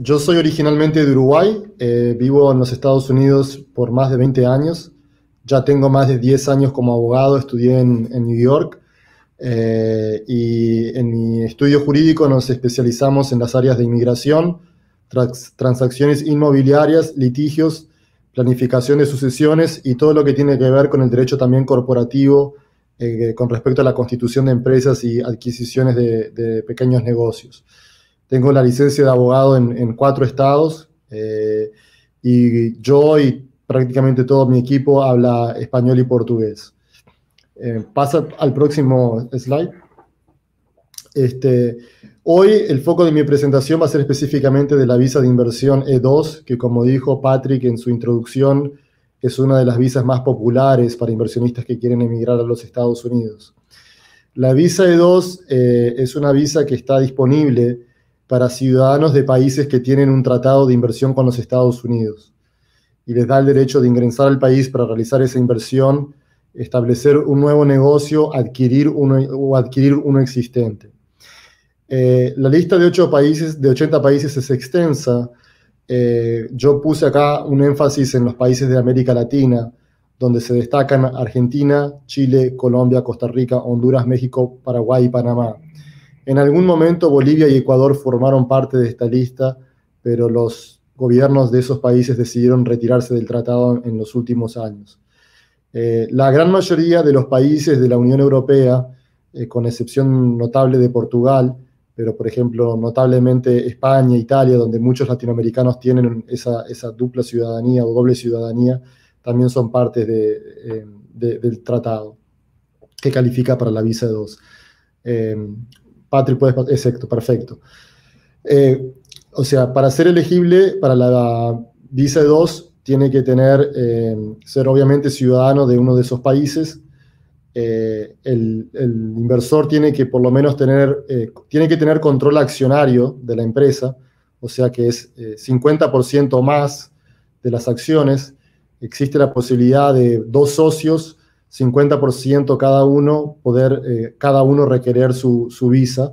Yo soy originalmente de Uruguay, vivo en los Estados Unidos por más de 20 años, ya tengo más de 10 años como abogado, estudié en New York y en mi estudio jurídico nos especializamos en las áreas de inmigración, transacciones inmobiliarias, litigios, planificación de sucesiones y todo lo que tiene que ver con el derecho también corporativo con respecto a la constitución de empresas y adquisiciones de pequeños negocios. Tengo la licencia de abogado en 4 estados y yo y prácticamente todo mi equipo habla español y portugués. Pasa al próximo slide. Hoy el foco de mi presentación va a ser específicamente de la visa de inversión E2, que como dijo Patrick en su introducción, es una de las visas más populares para inversionistas que quieren emigrar a los Estados Unidos. La visa E2 es una visa que está disponible para ciudadanos de países que tienen un tratado de inversión con los Estados Unidos y les da el derecho de ingresar al país para realizar esa inversión, establecer un nuevo negocio, adquirir uno existente. La lista de 80 países es extensa. Yo puse acá un énfasis en los países de América Latina, donde se destacan Argentina, Chile, Colombia, Costa Rica, Honduras, México, Paraguay y Panamá. En algún momento Bolivia y Ecuador formaron parte de esta lista, pero los gobiernos de esos países decidieron retirarse del tratado en los últimos años. La gran mayoría de los países de la Unión Europea, con excepción notable de Portugal, pero por ejemplo notablemente España, Italia, donde muchos latinoamericanos tienen esa dupla ciudadanía o doble ciudadanía, también son parte del tratado que califica para la visa 2. Patrick, exacto, perfecto. O sea, para ser elegible para la visa 2 tiene que ser obviamente ciudadano de uno de esos países. El inversor tiene que por lo menos tiene que tener control accionario de la empresa, o sea que es 50% más de las acciones. Existe la posibilidad de 2 socios, 50% cada uno, cada uno requerir su visa.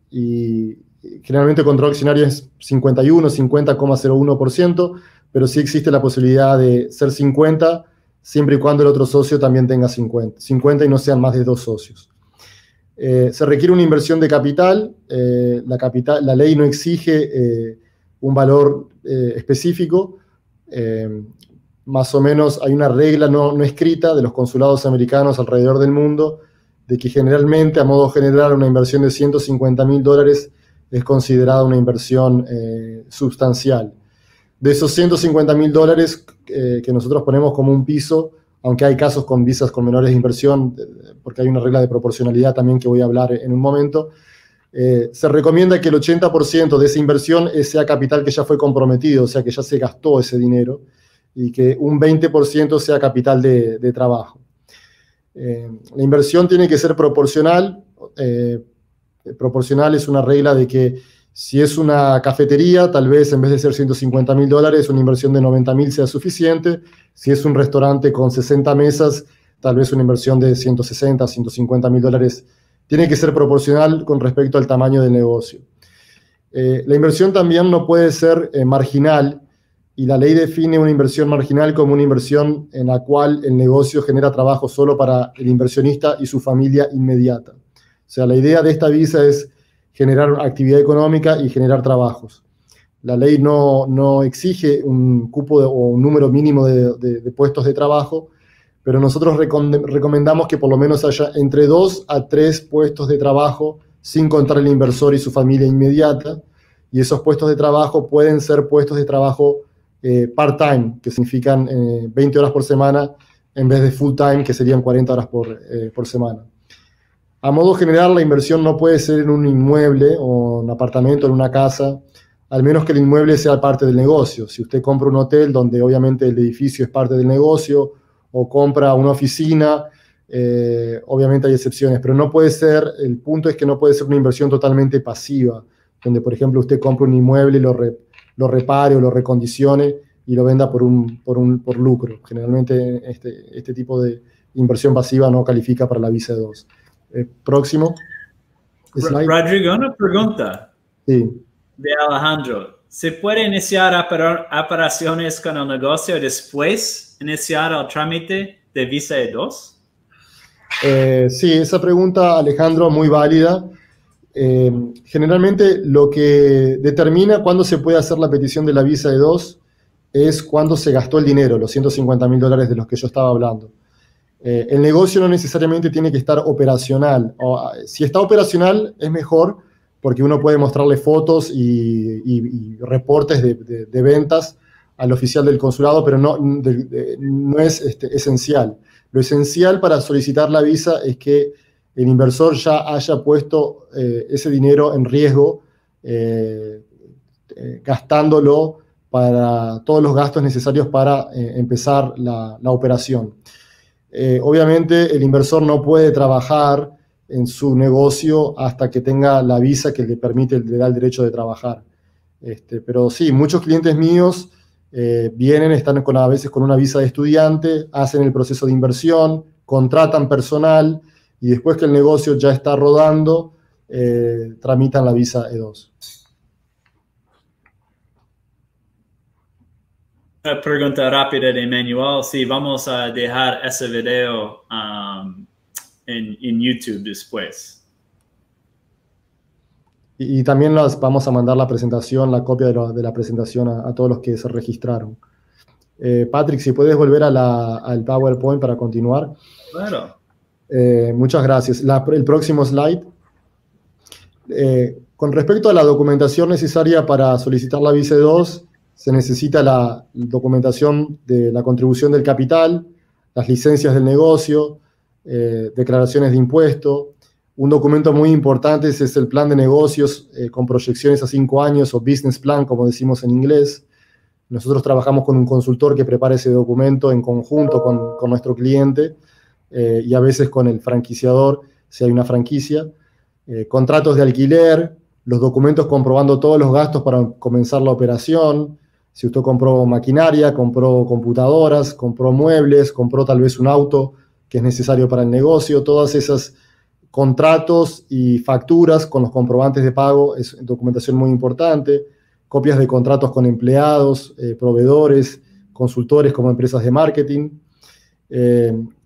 Y generalmente el control accionario es 50,01%, pero sí existe la posibilidad de ser 50, siempre y cuando el otro socio también tenga 50 y no sean más de 2 socios. Se requiere una inversión de capital. La ley no exige un valor específico. Más o menos hay una regla no escrita de los consulados americanos alrededor del mundo de que generalmente, a modo general, una inversión de $150.000 es considerada una inversión sustancial. De esos $150.000 que nosotros ponemos como un piso, aunque hay casos con visas con menores de inversión, porque hay una regla de proporcionalidad también que voy a hablar en un momento, se recomienda que el 80% de esa inversión sea capital que ya fue comprometido, o sea que ya se gastó ese dinero, y que un 20% sea capital de trabajo. La inversión tiene que ser proporcional. Proporcional es una regla de que si es una cafetería, tal vez en vez de ser $150.000, una inversión de 90.000 sea suficiente. Si es un restaurante con 60 mesas, tal vez una inversión de 160, $150.000 tiene que ser proporcional con respecto al tamaño del negocio. La inversión también no puede ser marginal, y la ley define una inversión marginal como una inversión en la cual el negocio genera trabajo solo para el inversionista y su familia inmediata. O sea, la idea de esta visa es generar actividad económica y generar trabajos. La ley no exige un cupo o un número mínimo de puestos de trabajo, pero nosotros recomendamos que por lo menos haya entre 2 a 3 puestos de trabajo sin contar el inversor y su familia inmediata, y esos puestos de trabajo pueden ser puestos de trabajo part-time, que significan 20 horas por semana, en vez de full-time, que serían 40 horas por semana. A modo general, la inversión no puede ser en un inmueble o un apartamento, en una casa, al menos que el inmueble sea parte del negocio. Si usted compra un hotel donde obviamente el edificio es parte del negocio, o compra una oficina, obviamente hay excepciones, pero no puede ser, el punto es que no puede ser una inversión totalmente pasiva, donde por ejemplo usted compra un inmueble y lo repare o lo recondicione y lo venda por lucro. Generalmente este tipo de inversión pasiva no califica para la visa 2. Próximo slide. Rodrigo, una pregunta. Sí. de Alejandro. ¿Se puede iniciar operaciones con el negocio después iniciar el trámite de visa E2? Sí, esa pregunta, Alejandro, muy válida. Generalmente lo que determina cuándo se puede hacer la petición de la visa E2 es cuándo se gastó el dinero, los $150.000 de los que yo estaba hablando. El negocio no necesariamente tiene que estar operacional. Si está operacional es mejor porque uno puede mostrarle fotos y reportes de ventas al oficial del consulado, pero no es esencial. Lo esencial para solicitar la visa es que el inversor ya haya puesto ese dinero en riesgo, gastándolo para todos los gastos necesarios para empezar la operación. Obviamente el inversor no puede trabajar en su negocio hasta que tenga la visa que le da el derecho de trabajar. Pero sí, muchos clientes míos vienen, están a veces con una visa de estudiante, hacen el proceso de inversión, contratan personal y después que el negocio ya está rodando, tramitan la visa E2. Pregunta rápida de Manuel. Sí, vamos a dejar ese video en YouTube después. Y también vamos a mandar la presentación, la copia de la presentación a todos los que se registraron. Patrick, si puedes volver al PowerPoint para continuar. Claro. Muchas gracias. El próximo slide. Con respecto a la documentación necesaria para solicitar la visa E2, se necesita la documentación de la contribución del capital, las licencias del negocio, declaraciones de impuesto. Un documento muy importante es el plan de negocios con proyecciones a 5 años o business plan, como decimos en inglés. Nosotros trabajamos con un consultor que prepara ese documento en conjunto con nuestro cliente y a veces con el franquiciador, si hay una franquicia. Contratos de alquiler, los documentos comprobando todos los gastos para comenzar la operación. Si usted compró maquinaria, compró computadoras, compró muebles, compró tal vez un auto que es necesario para el negocio, todas esas contratos y facturas con los comprobantes de pago es documentación muy importante, copias de contratos con empleados, proveedores, consultores como empresas de marketing,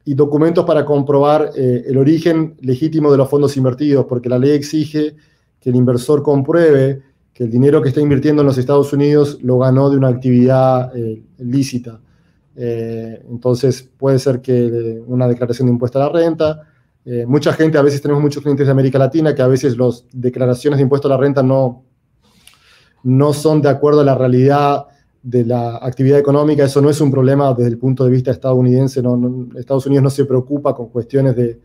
y documentos para comprobar el origen legítimo de los fondos invertidos, porque la ley exige que el inversor compruebe que el dinero que está invirtiendo en los Estados Unidos lo ganó de una actividad lícita. Entonces puede ser que una declaración de impuesto a la renta. Mucha gente, a veces tenemos muchos clientes de América Latina que a veces las declaraciones de impuesto a la renta no son de acuerdo a la realidad de la actividad económica. Eso no es un problema desde el punto de vista estadounidense. Estados Unidos no se preocupa con cuestiones de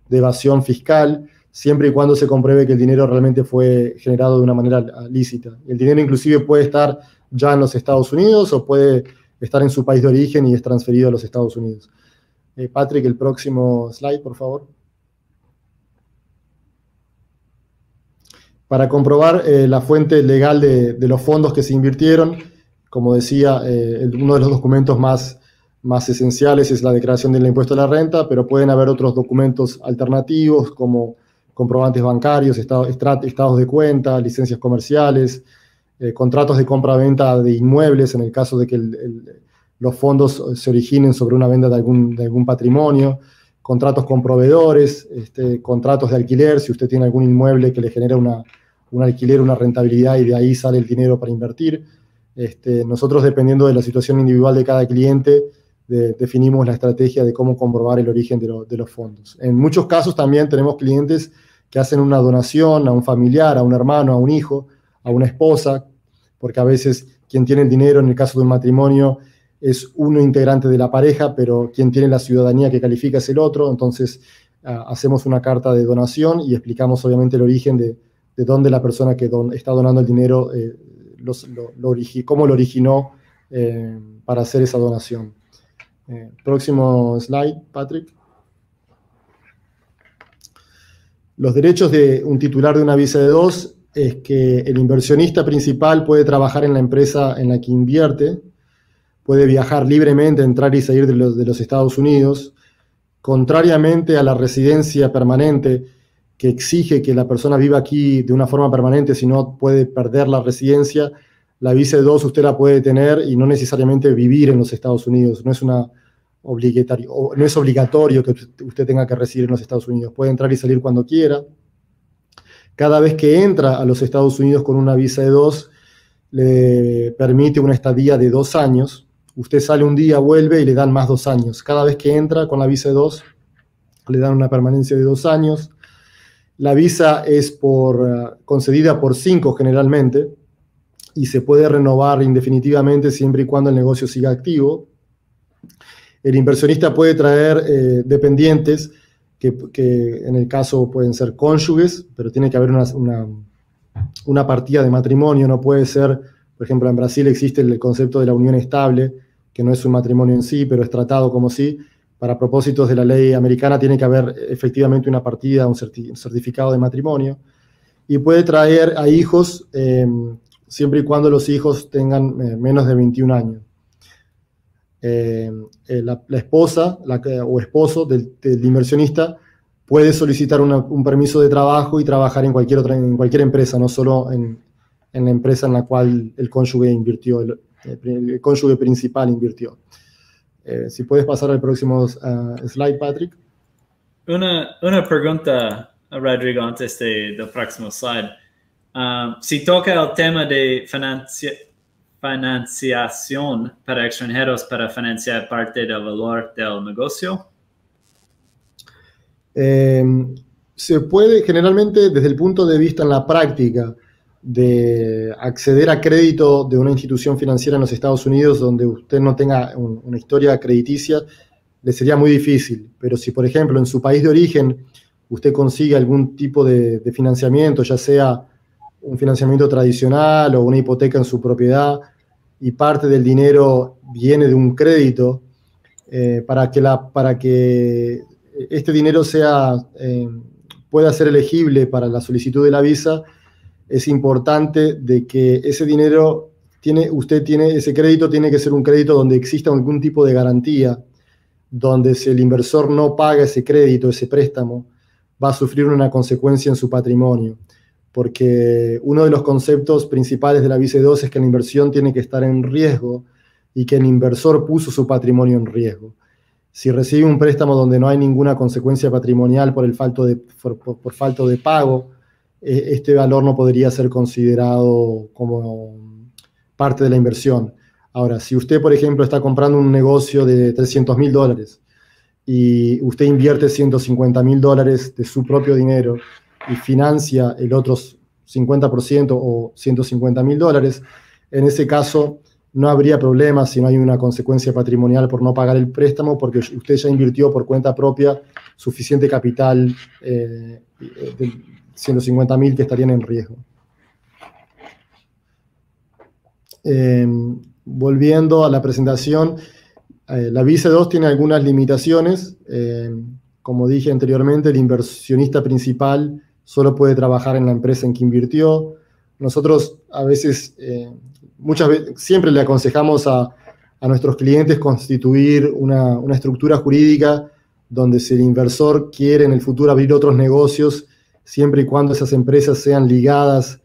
evasión fiscal, siempre y cuando se compruebe que el dinero realmente fue generado de una manera lícita. El dinero inclusive puede estar ya en los Estados Unidos o puede estar en su país de origen y es transferido a los Estados Unidos. Patrick, el próximo slide, por favor. Para comprobar la fuente legal de los fondos que se invirtieron, como decía, uno de los documentos más esenciales es la declaración del impuesto a la renta, pero pueden haber otros documentos alternativos como comprobantes bancarios, estados de cuenta, licencias comerciales, contratos de compra-venta de inmuebles en el caso de que los fondos se originen sobre una venta de algún patrimonio, contratos con proveedores, contratos de alquiler, si usted tiene algún inmueble que le genera un alquiler, una rentabilidad y de ahí sale el dinero para invertir. Nosotros, dependiendo de la situación individual de cada cliente, definimos la estrategia de cómo comprobar el origen de los fondos. En muchos casos también tenemos clientes que hacen una donación a un familiar, a un hermano, a un hijo, a una esposa, porque a veces quien tiene el dinero, en el caso de un matrimonio, es uno integrante de la pareja, pero quien tiene la ciudadanía que califica es el otro. Entonces hacemos una carta de donación y explicamos obviamente el origen de dónde la persona que está donando el dinero, cómo lo originó para hacer esa donación. Próximo slide, Patrick. Los derechos de un titular de una visa E2 es que el inversionista principal puede trabajar en la empresa en la que invierte, puede viajar libremente, entrar y salir de los Estados Unidos. Contrariamente a la residencia permanente, que exige que la persona viva aquí de una forma permanente, si no puede perder la residencia, la visa E2 usted la puede tener y no necesariamente vivir en los Estados Unidos. No es obligatorio que usted tenga que residir en los Estados Unidos. Puede entrar y salir cuando quiera. Cada vez que entra a los Estados Unidos con una visa E2, le permite una estadía de 2 años. Usted sale un día, vuelve y le dan más 2 años. Cada vez que entra con la visa E2, le dan una permanencia de 2 años. La visa es concedida por 5 generalmente y se puede renovar indefinitivamente siempre y cuando el negocio siga activo. El inversionista puede traer dependientes que en el caso pueden ser cónyuges, pero tiene que haber una partida de matrimonio. No puede ser, por ejemplo, en Brasil existe el concepto de la unión estable, que no es un matrimonio en sí, pero es tratado como sí. Para propósitos de la ley americana tiene que haber efectivamente una partida, un certificado de matrimonio. Y puede traer a hijos siempre y cuando los hijos tengan menos de 21 años. La esposa o esposo del inversionista puede solicitar un permiso de trabajo y trabajar en cualquier empresa, no solo en la empresa en la cual el cónyuge invirtió, el cónyuge principal invirtió. Si puedes pasar al próximo slide, Patrick. Una pregunta, Rodrigo, antes del próximo slide. Si toca el tema de financiación para extranjeros para financiar parte del valor del negocio. Se puede, generalmente, desde el punto de vista en la práctica, de acceder a crédito de una institución financiera en los Estados Unidos donde usted no tenga una historia crediticia, le sería muy difícil. Pero si, por ejemplo, en su país de origen usted consigue algún tipo de financiamiento, ya sea un financiamiento tradicional o una hipoteca en su propiedad, y parte del dinero viene de un crédito, para que este dinero pueda ser elegible para la solicitud de la visa, es importante de que ese dinero, ese crédito tiene que ser un crédito donde exista algún tipo de garantía, donde si el inversor no paga ese crédito, ese préstamo, va a sufrir una consecuencia en su patrimonio. Porque uno de los conceptos principales de la visa E2 es que la inversión tiene que estar en riesgo y que el inversor puso su patrimonio en riesgo. Si recibe un préstamo donde no hay ninguna consecuencia patrimonial por falta de pago, este valor no podría ser considerado como parte de la inversión. Ahora, si usted, por ejemplo, está comprando un negocio de $300.000 y usted invierte $150.000 de su propio dinero y financia el otro 50% o $150.000, en ese caso no habría problema si no hay una consecuencia patrimonial por no pagar el préstamo, porque usted ya invirtió por cuenta propia suficiente capital de 150.000 que estarían en riesgo. Volviendo a la presentación, la visa E2 tiene algunas limitaciones. Como dije anteriormente, el inversionista principal solo puede trabajar en la empresa en que invirtió. Nosotros a veces, siempre le aconsejamos a nuestros clientes constituir una estructura jurídica donde si el inversor quiere en el futuro abrir otros negocios, siempre y cuando esas empresas sean ligadas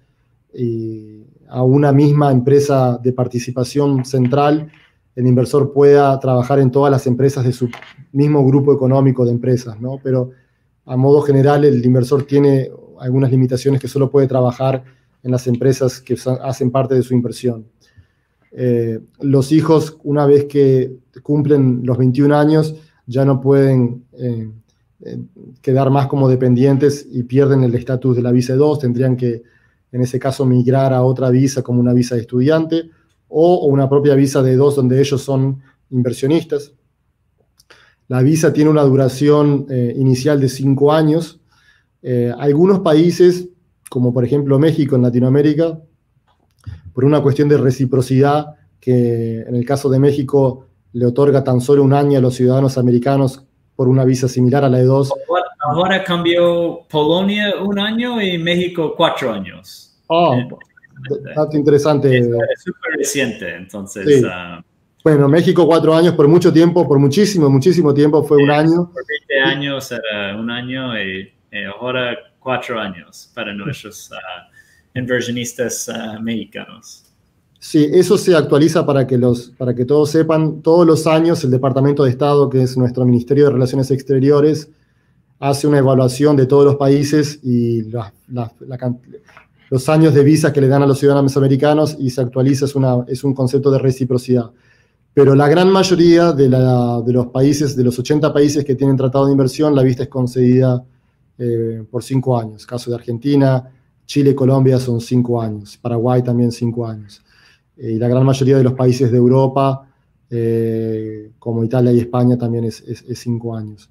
a una misma empresa de participación central, el inversor pueda trabajar en todas las empresas de su mismo grupo económico de empresas, ¿no? Pero a modo general, el inversor tiene algunas limitaciones que solo puede trabajar en las empresas que hacen parte de su inversión. Los hijos, una vez que cumplen los 21 años, ya no pueden quedar más como dependientes y pierden el estatus de la visa E2. Tendrían que, en ese caso, migrar a otra visa como una visa de estudiante o una propia visa de E2 donde ellos son inversionistas. La visa tiene una duración inicial de 5 años. Algunos países, como por ejemplo México en Latinoamérica, por una cuestión de reciprocidad, que en el caso de México le otorga tan solo 1 año a los ciudadanos americanos por una visa similar a la E2. Ahora cambió Polonia 1 año y México 4 años. Dato interesante. Es súper reciente, entonces. Sí. Bueno, México 4 años, por mucho tiempo, por muchísimo tiempo fue 1 año. Por 20 años era 1 año y ahora 4 años para nuestros inversionistas mexicanos. Sí, eso se actualiza para que todos sepan. Todos los años el Departamento de Estado, que es nuestro Ministerio de Relaciones Exteriores, hace una evaluación de todos los países y los años de visa que le dan a los ciudadanos americanos, y se actualiza, es un concepto de reciprocidad. Pero la gran mayoría de los países, de los 80 países que tienen tratado de inversión, la visa es concedida por 5 años. Caso de Argentina, Chile y Colombia son 5 años. Paraguay también 5 años. Y la gran mayoría de los países de Europa, como Italia y España, también es 5 años.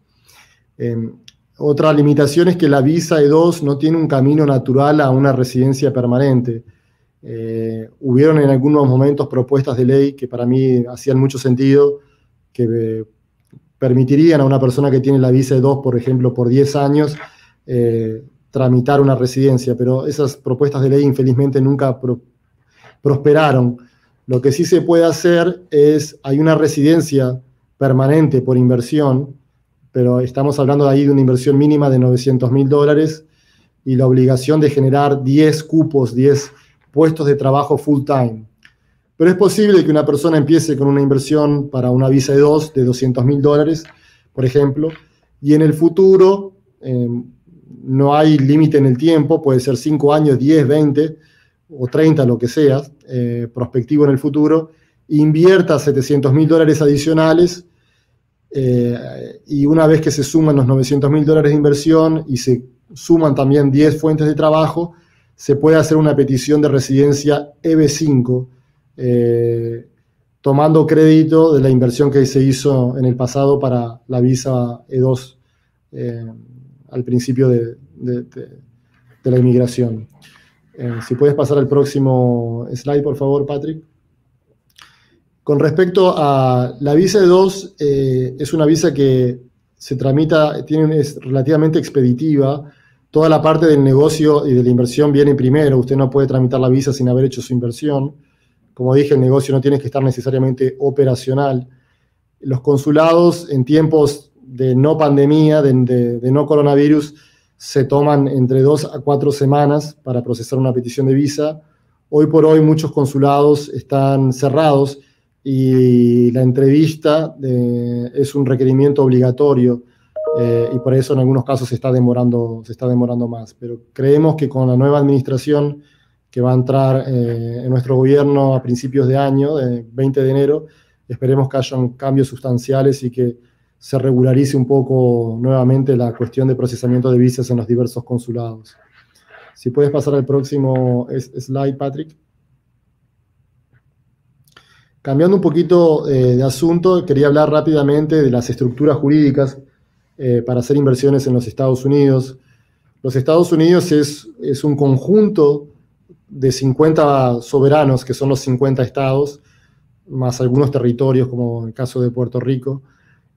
Otra limitación es que la visa E2 no tiene un camino natural a una residencia permanente. Hubieron en algunos momentos propuestas de ley que para mí hacían mucho sentido, que permitirían a una persona que tiene la visa E2, por ejemplo, por 10 años, tramitar una residencia, pero esas propuestas de ley infelizmente nunca prosperaron. Lo que sí se puede hacer hay una residencia permanente por inversión, pero estamos hablando de ahí de una inversión mínima de $900.000 y la obligación de generar 10 cupos, 10 puestos de trabajo full time. Pero es posible que una persona empiece con una inversión para una visa E2 de $200.000, por ejemplo, y en el futuro no hay límite en el tiempo, puede ser 5 años, 10, 20 o 30, lo que sea, prospectivo en el futuro, invierta $700.000 adicionales, y una vez que se suman los $900.000 de inversión y se suman también 10 fuentes de trabajo, se puede hacer una petición de residencia EB5, tomando crédito de la inversión que se hizo en el pasado para la visa E2 al principio de la inmigración. Si puedes pasar al próximo slide, por favor, Patrick. Con respecto a la visa E2, es una visa que se tramita, es relativamente expeditiva. Toda la parte del negocio y de la inversión viene primero. Usted no puede tramitar la visa sin haber hecho su inversión. Como dije, el negocio no tiene que estar necesariamente operacional. Los consulados en tiempos de no pandemia, de no coronavirus, se toman entre 2 a 4 semanas para procesar una petición de visa. Hoy por hoy muchos consulados están cerrados y la entrevista es un requerimiento obligatorio, y por eso en algunos casos se está demorando más. Pero creemos que con la nueva administración que va a entrar en nuestro gobierno a principios de año, 20 de enero, esperemos que hayan cambios sustanciales y que se regularice un poco nuevamente la cuestión de procesamiento de visas en los diversos consulados. Si puedes pasar al próximo slide, Patrick. Cambiando un poquito de asunto, quería hablar rápidamente de las estructuras jurídicas para hacer inversiones en los Estados Unidos. Los Estados Unidos es un conjunto de 50 soberanos, que son los 50 estados, más algunos territorios, como el caso de Puerto Rico.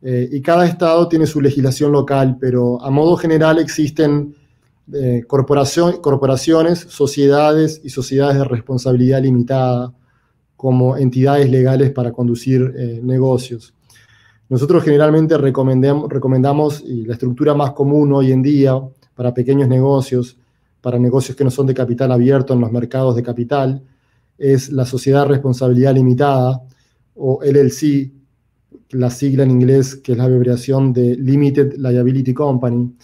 Y cada estado tiene su legislación local, pero a modo general existen corporaciones, sociedades y sociedades de responsabilidad limitada como entidades legales para conducir negocios. Nosotros generalmente recomendamos, y la estructura más común hoy en día para pequeños negocios, para negocios que no son de capital abierto en los mercados de capital, es la sociedad de responsabilidad limitada, o LLC, la sigla en inglés, que es la abreviación de Limited Liability Company,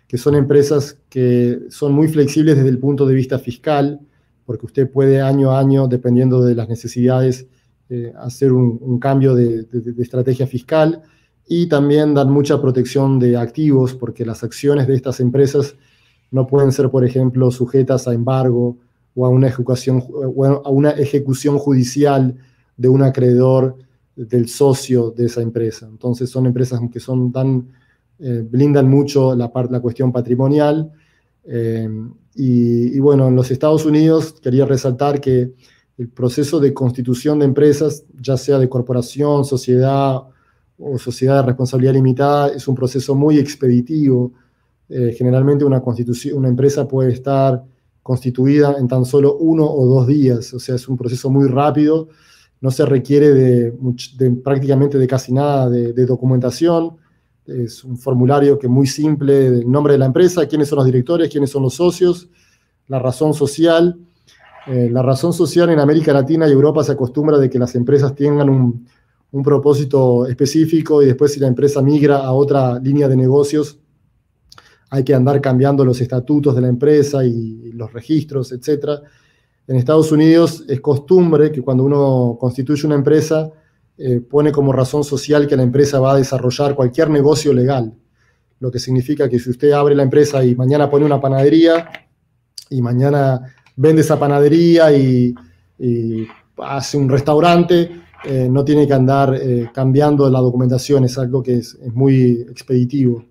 que son empresas que son muy flexibles desde el punto de vista fiscal, porque usted puede año a año, dependiendo de las necesidades, hacer un cambio de estrategia fiscal, y también dan mucha protección de activos, porque las acciones de estas empresas no pueden ser, por ejemplo, sujetas a embargo o a una ejecución judicial de un acreedor del socio de esa empresa. Entonces son empresas que blindan mucho la cuestión patrimonial. Y bueno, en los Estados Unidos quería resaltar que el proceso de constitución de empresas, ya sea de corporación, sociedad o sociedad de responsabilidad limitada, es un proceso muy expeditivo. Generalmente una empresa puede estar constituida en tan solo 1 o 2 días, o sea, es un proceso muy rápido, no se requiere prácticamente de casi nada de documentación. Es un formulario que es muy simple, el nombre de la empresa, quiénes son los directores, quiénes son los socios, la razón social. La razón social en América Latina y Europa se acostumbra de que las empresas tengan un propósito específico y después si la empresa migra a otra línea de negocios, hay que andar cambiando los estatutos de la empresa y los registros, etc. En Estados Unidos es costumbre que cuando uno constituye una empresa, pone como razón social que la empresa va a desarrollar cualquier negocio legal, lo que significa que si usted abre la empresa y mañana pone una panadería y mañana vende esa panadería y hace un restaurante, no tiene que andar cambiando la documentación, es algo que es muy expeditivo.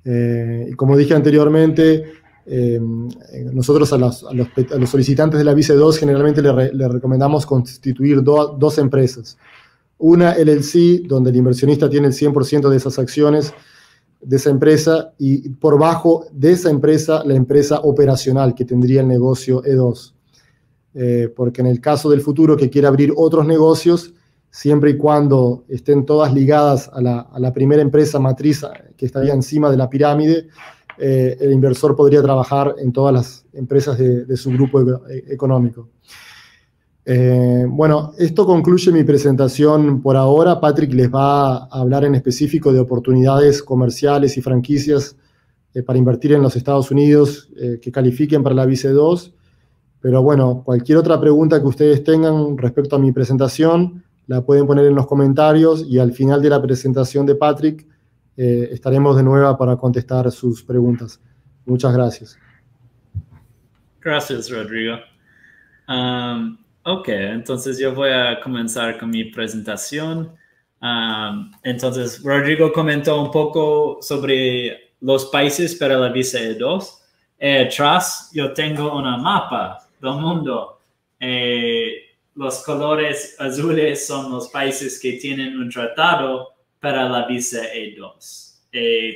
Y como dije anteriormente, nosotros a los solicitantes de la visa 2 generalmente le recomendamos constituir dos empresas. Una LLC, donde el inversionista tiene el 100% de esas acciones de esa empresa, y por bajo de esa empresa, la empresa operacional que tendría el negocio E2. Porque en el caso del futuro que quiera abrir otros negocios, siempre y cuando estén todas ligadas a la primera empresa matriz que estaría encima de la pirámide, el inversor podría trabajar en todas las empresas de su grupo económico. Bueno, esto concluye mi presentación por ahora. Patrick les va a hablar en específico de oportunidades comerciales y franquicias para invertir en los Estados Unidos que califiquen para la visa 2. Pero bueno, cualquier otra pregunta que ustedes tengan respecto a mi presentación, la pueden poner en los comentarios y al final de la presentación de Patrick estaremos de nuevo para contestar sus preguntas. Muchas gracias. Gracias, Rodrigo. Ok, entonces yo voy a comenzar con mi presentación. Entonces, Rodrigo comentó un poco sobre los países para la visa E2. Atrás yo tengo una mapa del mundo. Los colores azules son los países que tienen un tratado para la visa E2.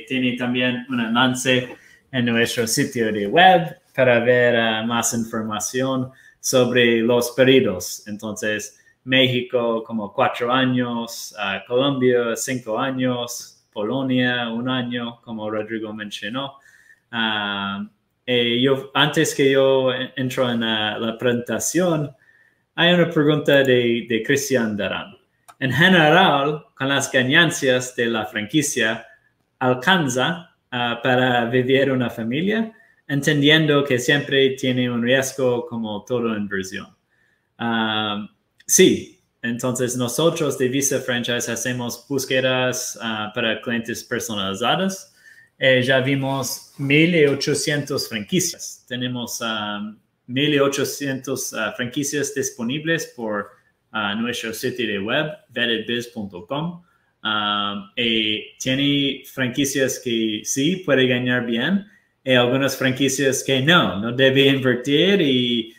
Tiene también un enlace en nuestro sitio de web para ver más información sobre los periodos. Entonces, México como 4 años, Colombia 5 años, Polonia 1 año, como Rodrigo mencionó. Antes que yo entro en la presentación, hay una pregunta de Cristian Darán. En general, con las ganancias de la franquicia, ¿alcanza para vivir una familia? Entendiendo que siempre tiene un riesgo como toda inversión. Sí, entonces nosotros de Visa Franchise hacemos búsquedas para clientes personalizadas. Ya vimos 1,800 franquicias. Tenemos 1,800 franquicias disponibles por nuestro sitio de web, vettedbiz.com. Tiene franquicias que sí puede ganar bien, y algunas franquicias que no debe invertir y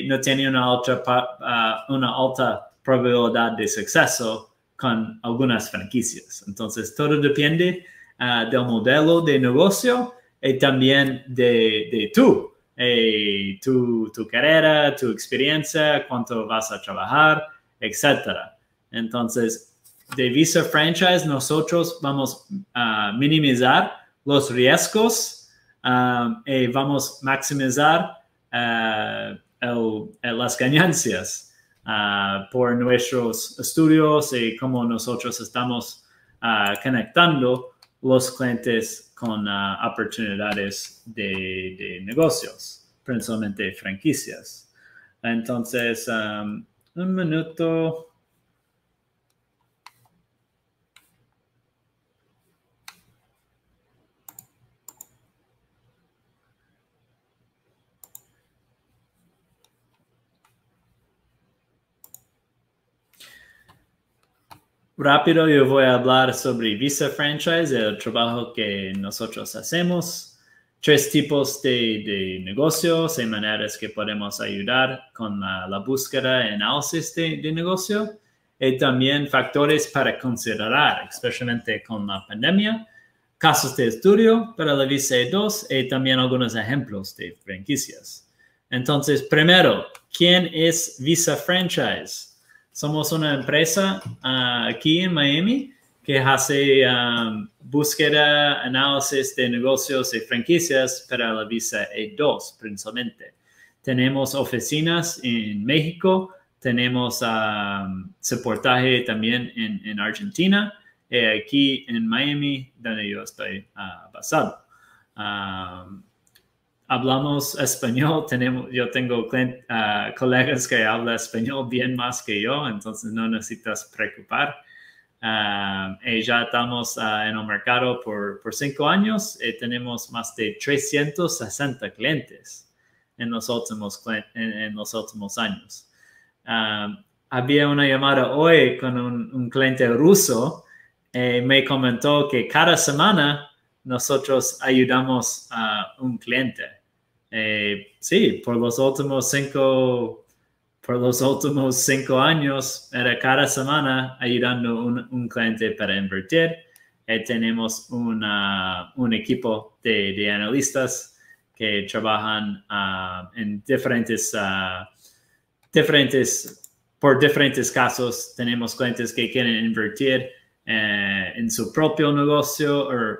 no tiene una alta probabilidad de suceso con algunas franquicias. Entonces, todo depende del modelo de negocio y también de tu carrera, tu experiencia, cuánto vas a trabajar, etc. Entonces, de Visa Franchise, nosotros vamos a minimizar los riesgos y vamos a maximizar las ganancias por nuestros estudios y cómo nosotros estamos conectando los clientes con oportunidades de negocios, principalmente franquicias. Entonces, un minuto. Rápido, yo voy a hablar sobre Visa Franchise, el trabajo que nosotros hacemos. 3 tipos de negocios y maneras que podemos ayudar con la búsqueda y análisis de negocio. Y también factores para considerar, especialmente con la pandemia. Casos de estudio para la Visa E2 y también algunos ejemplos de franquicias. Entonces, primero, ¿quién es Visa Franchise? Somos una empresa aquí en Miami que hace búsqueda, análisis de negocios y franquicias para la visa E2 principalmente. Tenemos oficinas en México, tenemos soportaje también en Argentina, aquí en Miami, donde yo estoy basado. Hablamos español, yo tengo colegas que hablan español bien más que yo, entonces no necesitas preocupar. Ya estamos en el mercado por 5 años y tenemos más de 360 clientes en los últimos años. Había una llamada hoy con un cliente ruso y me comentó que cada semana nosotros ayudamos a un cliente. Sí, por los últimos 5 años, era cada semana ayudando un cliente para invertir. Tenemos un equipo de analistas que trabajan por diferentes casos. Tenemos clientes que quieren invertir en su propio negocio o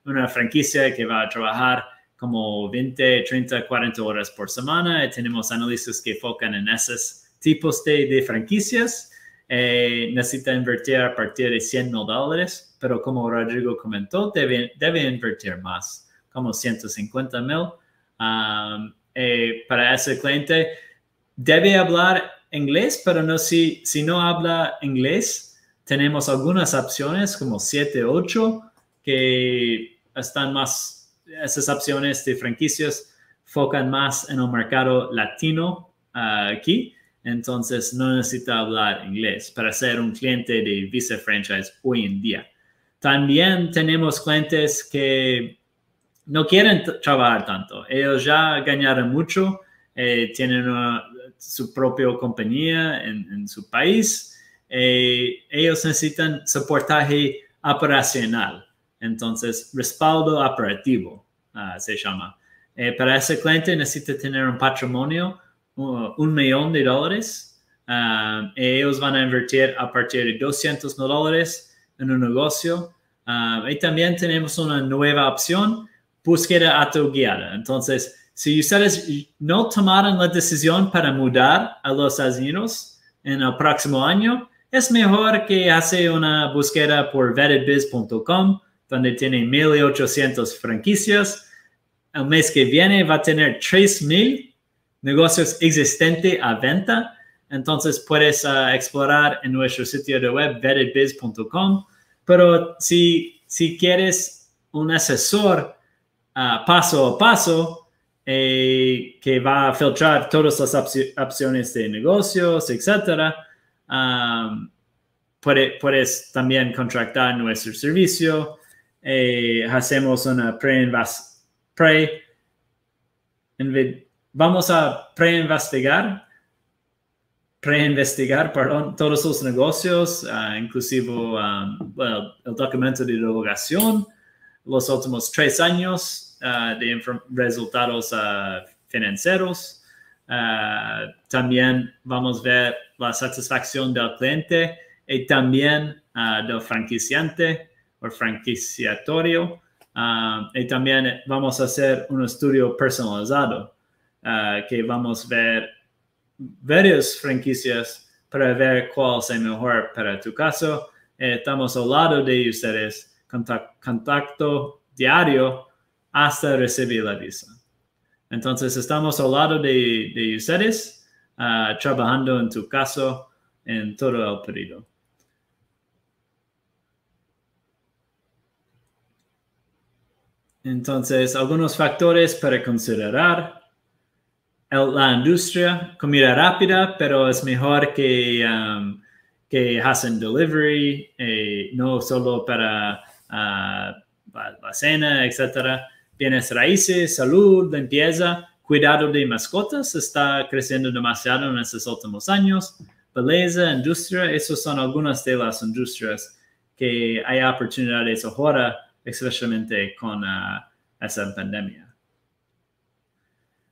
una franquicia que va a trabajar como 20, 30, 40 horas por semana. Tenemos analistas que enfocan en esos tipos de franquicias. Necesita invertir a partir de $100,000, pero como Rodrigo comentó, debe invertir más, como $150,000. Para ese cliente, debe hablar inglés, pero no si no habla inglés, tenemos algunas opciones como 7, 8 que están más. Esas opciones de franquicias enfocan más en el mercado latino aquí, entonces no necesita hablar inglés para ser un cliente de Visa Franchise hoy en día. También tenemos clientes que no quieren trabajar tanto. Ellos ya ganaron mucho, tienen su propia compañía en su país. Ellos necesitan soportaje operacional. Entonces, respaldo operativo se llama. Para ese cliente necesita tener un patrimonio, $1 millón. Ellos van a invertir a partir de $200,000 en un negocio. Y también tenemos una nueva opción, búsqueda autoguiada. Entonces, si ustedes no tomaron la decisión para mudar a los Estados Unidos en el próximo año, es mejor que hace una búsqueda por vettedbiz.com, donde tiene 1,800 franquicias. El mes que viene va a tener 3,000 negocios existentes a venta. Entonces puedes explorar en nuestro sitio de web, vettedbiz.com. Pero si quieres un asesor paso a paso que va a filtrar todas las opciones de negocios, etc., puedes también contratar nuestro servicio. Hacemos una vamos a preinvestigar todos los negocios, inclusive el documento de divulgación, los últimos 3 años de resultados financieros. También vamos a ver la satisfacción del cliente y también del franquiciante o franquiciatorio. Y también vamos a hacer un estudio personalizado que vamos a ver varias franquicias para ver cuál es el mejor para tu caso. Estamos al lado de ustedes, contacto diario hasta recibir la visa. Entonces, estamos al lado de ustedes, trabajando en tu caso en todo el periodo. Entonces, algunos factores para considerar. La industria, comida rápida, pero es mejor que hacen delivery, no solo para la cena, etc. Bienes raíces, salud, limpieza, cuidado de mascotas, está creciendo demasiado en estos últimos años. Belleza, industria, esas son algunas de las industrias que hay oportunidades ahora, especialmente con esa pandemia.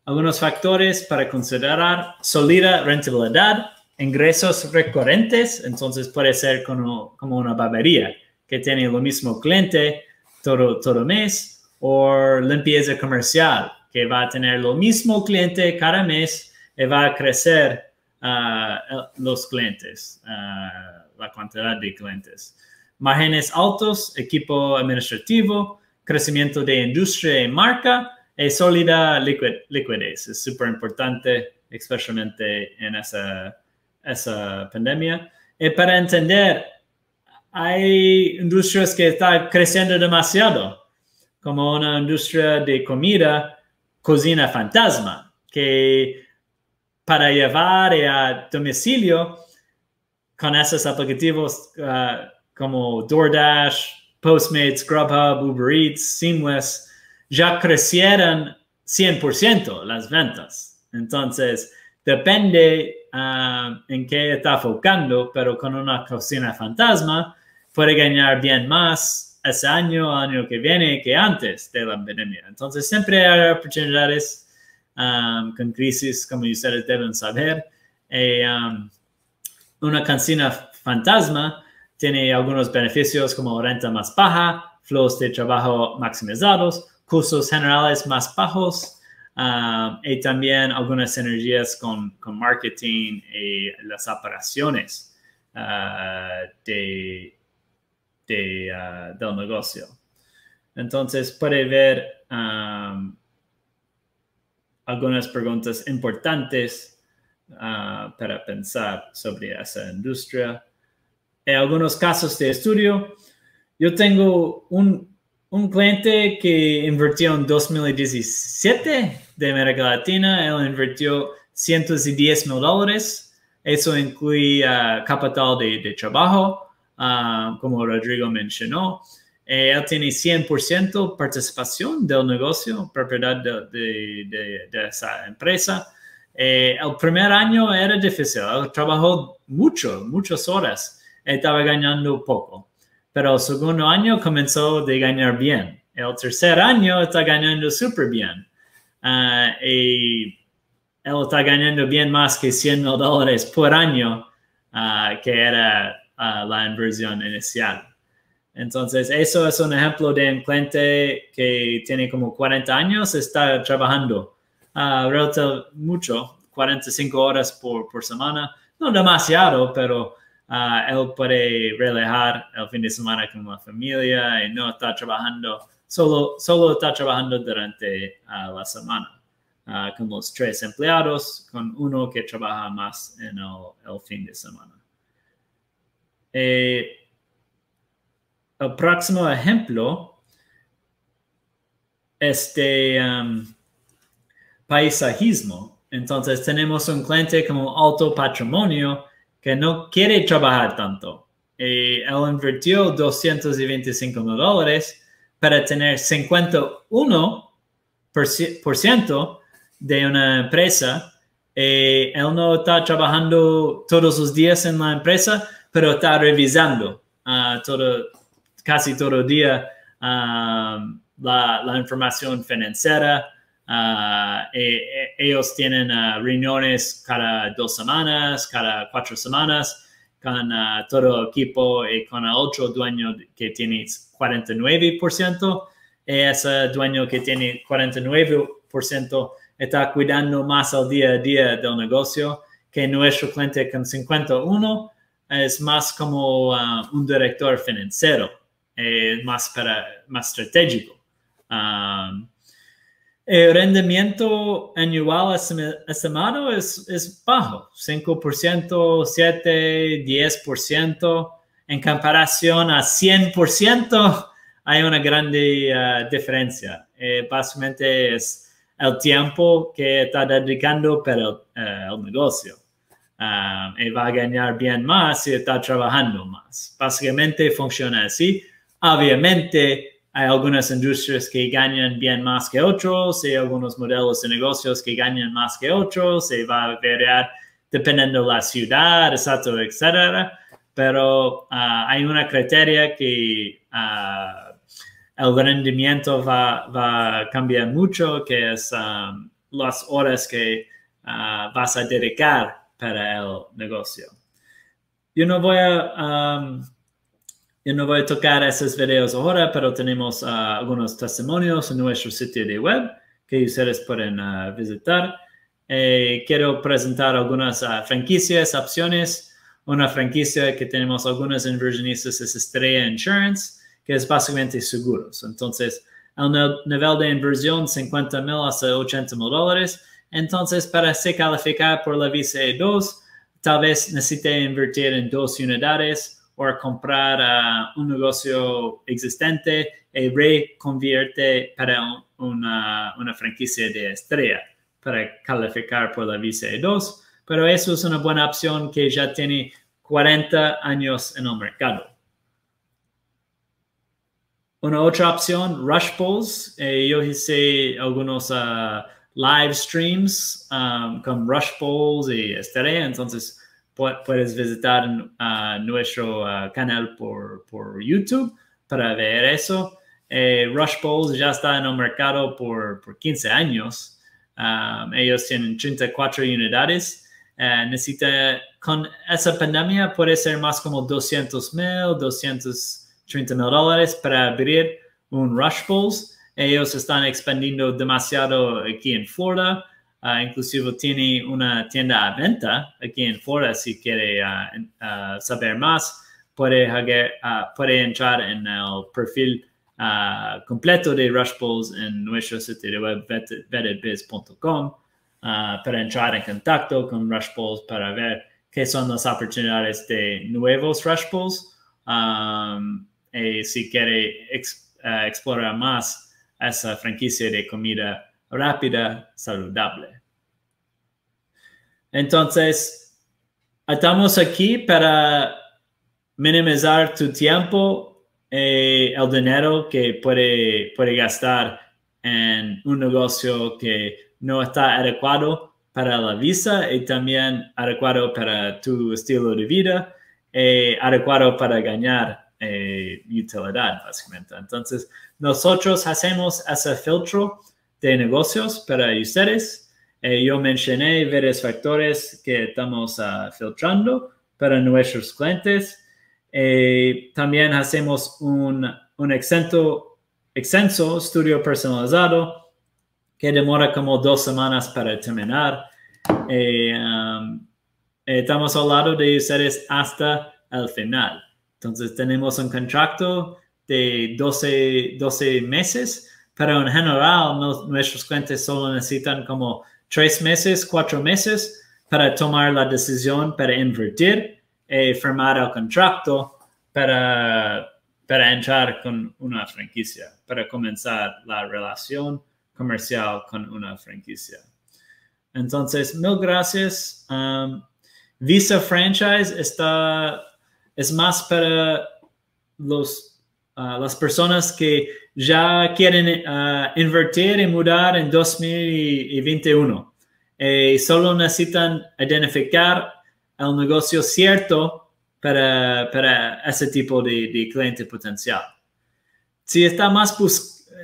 Algunos factores para considerar: sólida rentabilidad. ingresos recurrentes, entonces puede ser como una barbería que tiene lo mismo cliente todo mes, o limpieza comercial que va a tener lo mismo cliente cada mes y va a crecer los clientes, la cantidad de clientes. Márgenes altos, equipo administrativo, crecimiento de industria y marca y sólida liquidez. Es súper importante, especialmente en esa pandemia. Y para entender, hay industrias que están creciendo demasiado, como una industria de comida, cocina fantasma, que para llevar a domicilio con esos aplicativos como DoorDash, Postmates, Grubhub, Uber Eats, Seamless, ya crecieron 100% las ventas. Entonces, depende en qué está enfocando, pero con una cocina fantasma puede ganar bien más ese año que viene que antes de la pandemia. Entonces, siempre hay oportunidades con crisis, como ustedes deben saber. Una cocina fantasma tiene algunos beneficios como renta más baja, flujos de trabajo maximizados, costos generales más bajos, y también algunas energías con marketing y las operaciones del negocio. Entonces, puede ver algunas preguntas importantes para pensar sobre esa industria. En algunos casos de estudio, yo tengo un cliente que invirtió en 2017 de América Latina. Él invirtió $110,000. Eso incluye capital de trabajo, como Rodrigo mencionó. Él tiene 100% participación del negocio, propiedad de esa empresa. El primer año era difícil. Él trabajó muchas horas. Estaba ganando poco. Pero el segundo año comenzó a ganar bien. El tercer año está ganando súper bien. Y él está ganando bien más que $100,000 por año, que era la inversión inicial. Entonces, eso es un ejemplo de un cliente que tiene como 40 años, está trabajando relativamente mucho, 45 horas por semana. No demasiado, pero él puede relajar el fin de semana con la familia y no está trabajando, solo está trabajando durante la semana con los 3 empleados, con uno que trabaja más en el fin de semana. El próximo ejemplo es de paisajismo. Entonces tenemos un cliente con alto patrimonio que no quiere trabajar tanto. Él invirtió $225,000 para tener 51% de una empresa. Él no está trabajando todos los días en la empresa, pero está revisando casi todo el día la información financiera. Ellos tienen reuniones cada 2 semanas, cada 4 semanas con todo el equipo y con el otro dueño que tiene 49%. Ese dueño que tiene 49% está cuidando más al día a día del negocio que nuestro cliente con 51%. Es más como un director financiero, más estratégico. El rendimiento anual estimado es bajo, 5%, 7%, 10%. En comparación a 100%, hay una grande diferencia. Básicamente es el tiempo que está dedicando para el negocio. Y va a ganar bien más si está trabajando más. Básicamente funciona así. Obviamente hay algunas industrias que ganan bien más que otros y algunos modelos de negocios que ganan más que otros y va a variar dependiendo de la ciudad, etcétera. Pero hay una criteria que el rendimiento va a cambiar mucho, que es las horas que vas a dedicar para el negocio. Yo no voy a tocar esos videos ahora, pero tenemos algunos testimonios en nuestro sitio de web que ustedes pueden visitar. Quiero presentar algunas franquicias, opciones. Una franquicia que tenemos algunos inversionistas es Estrella Insurance, que es básicamente seguros. Entonces, el nivel de inversión $50,000 hasta $80,000. Entonces, para se calificar por la visa E2, tal vez necesite invertir en 2 unidades o comprar un negocio existente y reconvierte para una franquicia de Estrella para calificar por la visa E2. Pero eso es una buena opción que ya tiene 40 años en el mercado. Una otra opción, Rush Pulls. Yo hice algunos live streams con Rush Pulls y Estrella, entonces puedes visitar nuestro canal por YouTube para ver eso. Rush Pulls ya está en el mercado por 15 años. Ellos tienen 34 unidades. Con esa pandemia puede ser más como $200,000, $230,000 para abrir un Rush Pulls. Ellos están expandiendo demasiado aquí en Florida. Inclusive tiene una tienda a venta aquí en Florida. Si quiere saber más, puede entrar en el perfil completo de Rush Pulls en nuestro sitio de web vettedbiz.com. Para entrar en contacto con Rush Pulls para ver qué son las oportunidades de nuevos Rush Pulls. Si quiere explorar más esa franquicia de comida rápida, saludable. Entonces, estamos aquí para minimizar tu tiempo y el dinero que puede gastar en un negocio que no está adecuado para la visa y también adecuado para tu estilo de vida y adecuado para ganar utilidad, básicamente. Entonces, nosotros hacemos ese filtro de negocios para ustedes. Yo mencioné varios factores que estamos filtrando para nuestros clientes. También hacemos un extenso estudio personalizado que demora como 2 semanas para terminar. Estamos al lado de ustedes hasta el final. Entonces, tenemos un contrato de 12 meses, pero en general nuestros clientes solo necesitan como 3 meses, 4 meses para tomar la decisión para invertir y firmar el contrato para entrar con una franquicia, para comenzar la relación comercial con una franquicia. Entonces, mil gracias. Visa Franchise es más para las personas que ya quieren invertir y mudar en 2021. Solo necesitan identificar el negocio cierto para ese tipo de cliente potencial. Si está más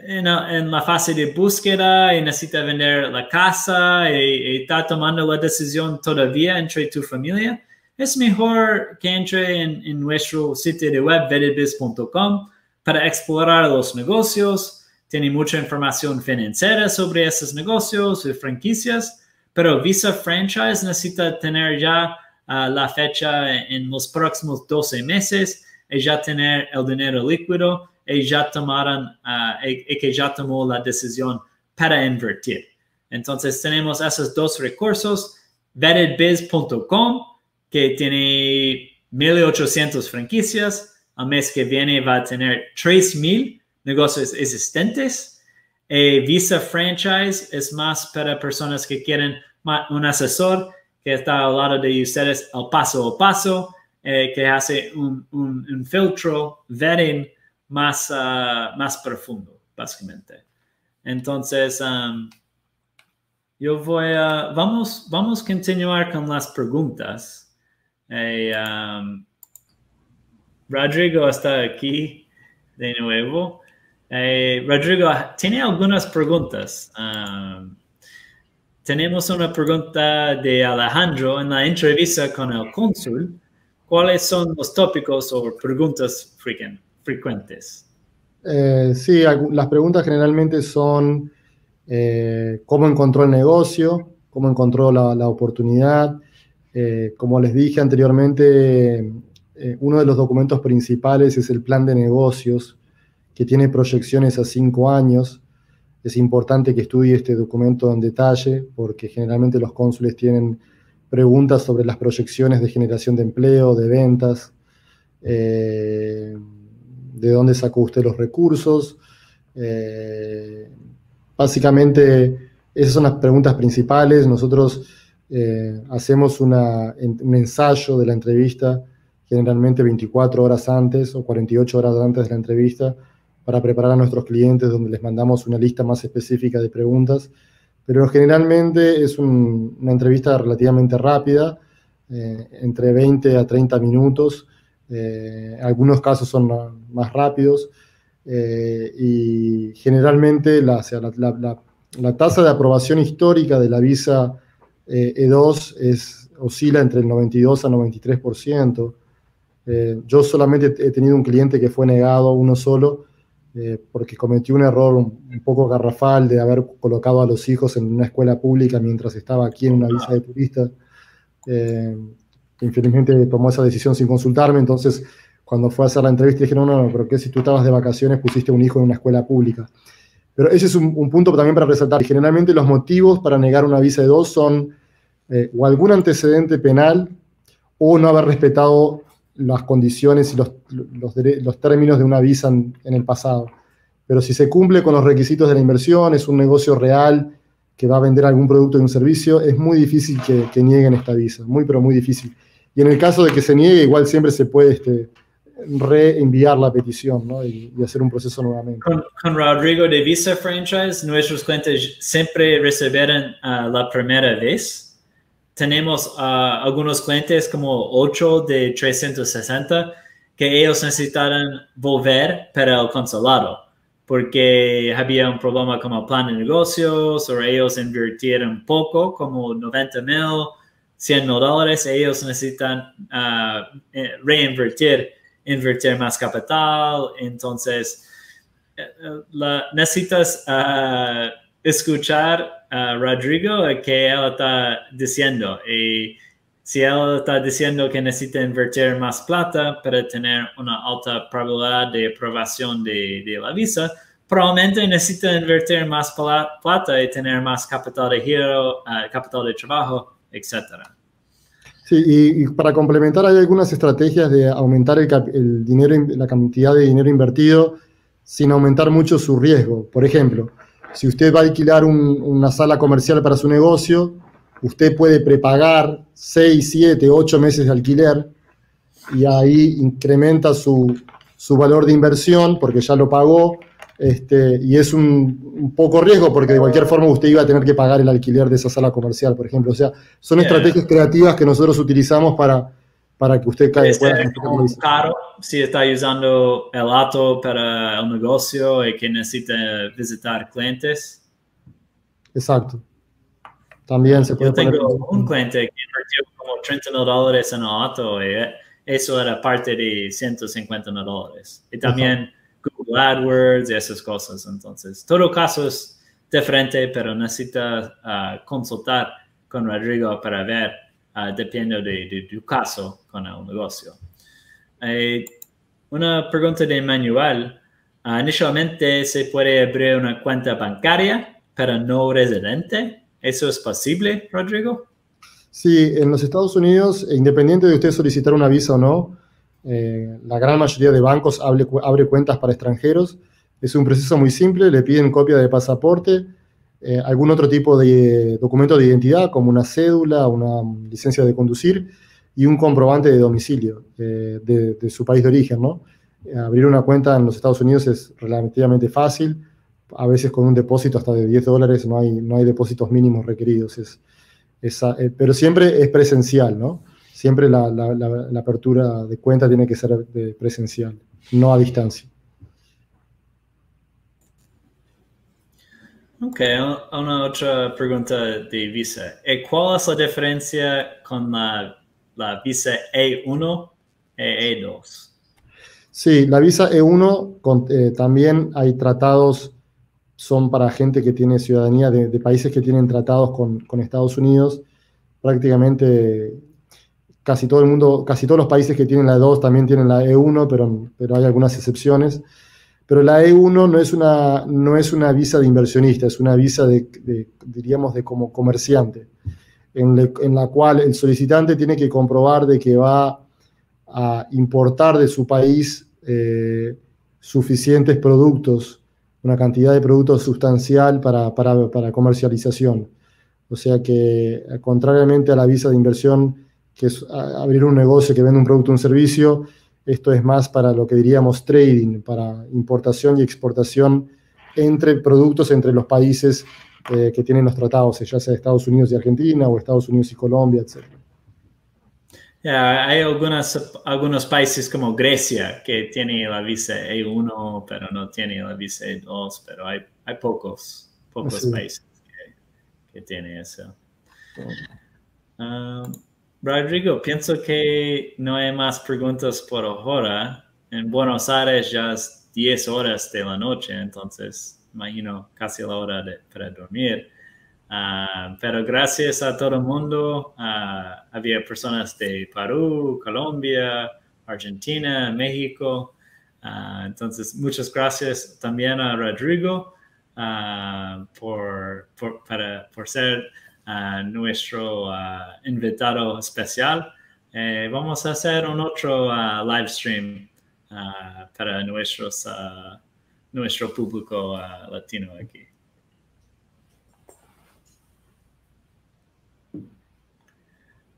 en la fase de búsqueda y necesita vender la casa y está tomando la decisión todavía entre tu familia, es mejor que entre en nuestro sitio de web vettedbiz.com para explorar los negocios. Tiene mucha información financiera sobre esos negocios y franquicias, pero Visa Franchise necesita tener ya la fecha en los próximos 12 meses y ya tener el dinero líquido y ya que ya tomó la decisión para invertir. Entonces tenemos esos 2 recursos, vettedbiz.com, que tiene 1,800 franquicias. Al mes que viene va a tener 3,000 negocios existentes. Visa Franchise es más para personas que quieren un asesor que está al lado de ustedes al paso a paso, que hace un filtro, vetting más profundo, básicamente. Entonces, vamos a continuar con las preguntas. Rodrigo está aquí de nuevo. Rodrigo, tiene algunas preguntas. tenemos una pregunta de Alejandro. En la entrevista con el cónsul, ¿cuáles son los tópicos o preguntas frecuentes? Sí, las preguntas generalmente son cómo encontró el negocio, cómo encontró la oportunidad. Como les dije anteriormente, uno de los documentos principales es el plan de negocios, que tiene proyecciones a 5 años. Es importante que estudie este documento en detalle, porque generalmente los cónsules tienen preguntas sobre las proyecciones de generación de empleo, de ventas, de dónde sacó usted los recursos. Básicamente, esas son las preguntas principales. Nosotros hacemos un ensayo de la entrevista, generalmente 24 horas antes o 48 horas antes de la entrevista, para preparar a nuestros clientes, donde les mandamos una lista más específica de preguntas. Pero generalmente es una entrevista relativamente rápida, entre 20 a 30 minutos. Algunos casos son más rápidos. Y generalmente la tasa de aprobación histórica de la visa E2 oscila entre el 92 a 93%. Yo solamente he tenido un cliente que fue negado, uno solo, porque cometió un error un poco garrafal de haber colocado a los hijos en una escuela pública mientras estaba aquí en una visa de turista. Infelizmente tomó esa decisión sin consultarme, entonces cuando fue a hacer la entrevista dije, no, pero ¿qué si tú estabas de vacaciones pusiste un hijo en una escuela pública? Pero ese es un punto también para resaltar. Generalmente los motivos para negar una visa E2 son o algún antecedente penal o no haber respetado las condiciones y los términos de una visa en el pasado. Pero si se cumple con los requisitos de la inversión, es un negocio real que va a vender algún producto y un servicio, es muy difícil que nieguen esta visa, muy pero muy difícil. Y en el caso de que se niegue, igual siempre se puede reenviar la petición, ¿no? y hacer un proceso nuevamente. Con Rodrigo de Visa Franchise, nuestros clientes siempre recibieron la primera vez. Tenemos algunos clientes como 8 de 360 que ellos necesitaron volver para el consulado porque había un problema con el plan de negocios o ellos invirtieron poco, como $90,000, $100. Ellos necesitan invertir más capital. Entonces, necesitas escuchar a Rodrigo que él está diciendo. Y si él está diciendo que necesita invertir más plata para tener una alta probabilidad de aprobación de la visa, probablemente necesita invertir más plata y tener más capital de giro, capital de trabajo, etc. Sí, y para complementar, hay algunas estrategias de aumentar el dinero, la cantidad de dinero invertido sin aumentar mucho su riesgo. Por ejemplo, si usted va a alquilar una sala comercial para su negocio, usted puede prepagar 6, 7, 8 meses de alquiler y ahí incrementa su valor de inversión porque ya lo pagó, y es un poco riesgo porque de cualquier forma usted iba a tener que pagar el alquiler de esa sala comercial, por ejemplo. O sea, son estrategias creativas que nosotros utilizamos para que usted pueda... Claro, si está usando el auto para el negocio y que necesita visitar clientes. Exacto. También se puede Yo tengo un cliente que invirtió como $30,000 en el auto y eso era parte de $150. Y también Google AdWords y esas cosas. Entonces, todo caso es diferente, pero necesita consultar con Rodrigo para ver, dependiendo de tu caso con el negocio. Una pregunta de Manuel. Inicialmente, ¿se puede abrir una cuenta bancaria para no residente? ¿Eso es posible, Rodrigo? Sí, en los Estados Unidos, independiente de usted solicitar una visa o no, la gran mayoría de bancos abre cuentas para extranjeros. Es un proceso muy simple, le piden copia de pasaporte, algún otro tipo de documento de identidad, como una cédula, una licencia de conducir y un comprobante de domicilio de su país de origen, ¿no? Abrir una cuenta en los Estados Unidos es relativamente fácil, a veces con un depósito hasta de $10, no hay depósitos mínimos requeridos, pero siempre es presencial, ¿no? Siempre la apertura de cuenta tiene que ser presencial, no a distancia. Ok, una otra pregunta de visa. ¿Cuál es la diferencia con la visa E1 e E2? Sí, la visa E1 también hay tratados, son para gente que tiene ciudadanía de países que tienen tratados con Estados Unidos. Prácticamente casi todo el mundo, casi todos los países que tienen la E2 también tienen la E1, pero hay algunas excepciones. Pero la E1 no es una visa de inversionista, es una visa diríamos, de como comerciante, en la cual el solicitante tiene que comprobar de que va a importar de su país suficientes productos, una cantidad de productos sustancial para comercialización. O sea que, contrariamente a la visa de inversión, que es abrir un negocio que vende un producto o un servicio, esto es más para lo que diríamos trading, para importación y exportación entre productos entre los países que tienen los tratados, ya sea Estados Unidos y Argentina o Estados Unidos y Colombia, etc. Yeah, hay algunos países como Grecia que tiene la visa E1, pero no tiene la visa E2, pero hay pocos Sí. países que tienen eso. Rodrigo, pienso que no hay más preguntas por ahora. En Buenos Aires ya es 10 horas de la noche, entonces imagino casi la hora para dormir. Pero gracias a todo el mundo. Había personas de Perú, Colombia, Argentina, México. Entonces, muchas gracias también a Rodrigo por ser nuestro invitado especial. Vamos a hacer un otro live stream para nuestro público latino aquí.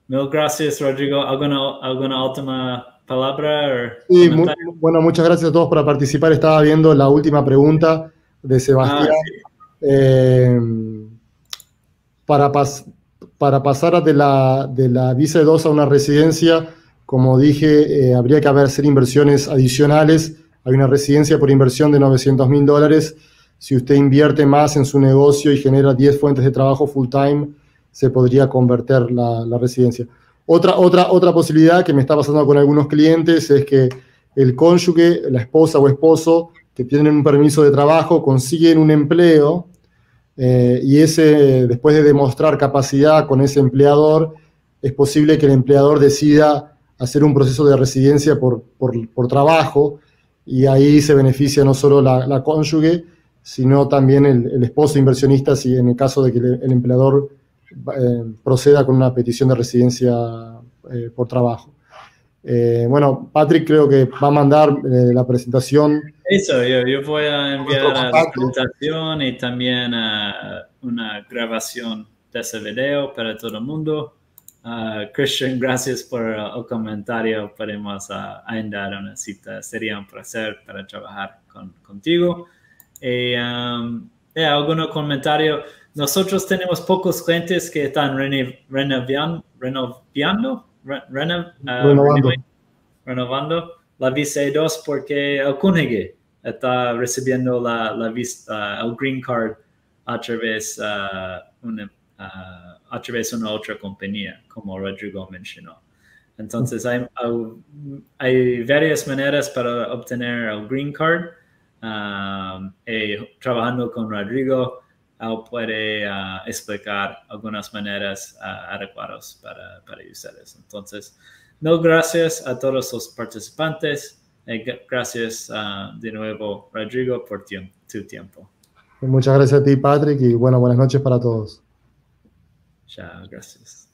Mil gracias, Rodrigo. ¿Alguna última palabra? Sí, bueno, muchas gracias a todos por participar. Estaba viendo la última pregunta de Sebastián. Sí. Para pasar de la visa E2 a una residencia, como dije, habría que hacer inversiones adicionales. Hay una residencia por inversión de $900.000. Si usted invierte más en su negocio y genera 10 fuentes de trabajo full time, se podría convertir la residencia. Otra posibilidad que me está pasando con algunos clientes es que el cónyuge, la esposa o esposo, que tienen un permiso de trabajo, consiguen un empleo y después de demostrar capacidad con ese empleador, es posible que el empleador decida hacer un proceso de residencia por trabajo, y ahí se beneficia no solo la cónyuge, sino también el esposo inversionista, si en el caso de que el empleador proceda con una petición de residencia por trabajo. Bueno, Patrick creo que va a mandar la presentación. Eso, yo voy a enviar la presentación y también una grabación de ese video para todo el mundo. Christian, gracias por el comentario. Podemos agendar una cita. Sería un placer para trabajar contigo. ¿Algún comentario? Nosotros tenemos pocos clientes que están renovando la visa E2 porque el cónyuge está recibiendo el green card a través de una otra compañía, como Rodrigo mencionó. Entonces, hay varias maneras para obtener el green card. Trabajando con Rodrigo, él puede explicar algunas maneras adecuadas para ustedes. Entonces, no, gracias a todos los participantes. Gracias de nuevo, Rodrigo, por tu tiempo. Muchas gracias a ti, Patrick, y bueno, buenas noches para todos. Chao, gracias.